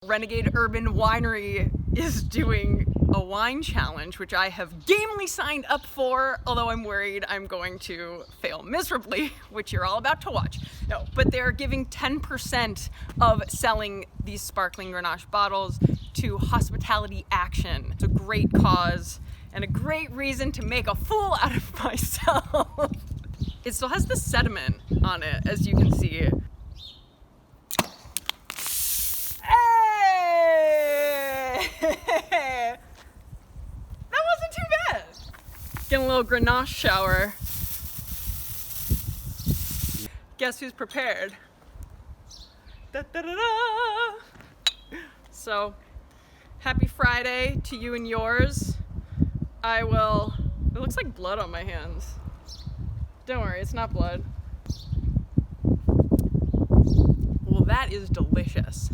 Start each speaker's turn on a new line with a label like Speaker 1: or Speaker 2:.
Speaker 1: Renegade Urban Winery is doing a wine challenge, which I have gamely signed up for, although I'm worried I'm going to fail miserably, which you're all about to watch. No, but they're giving 10% of selling these sparkling Grenache bottles to Hospitality Action. It's a great cause and a great reason to make a fool out of myself. It still has the sediment on it, as you can see. That wasn't too bad. Getting a little Grenache shower. Guess who's prepared? Da, da, da, da. So, happy Friday to you and yours. It looks like blood on my hands. Don't worry, it's not blood. Well, that is delicious.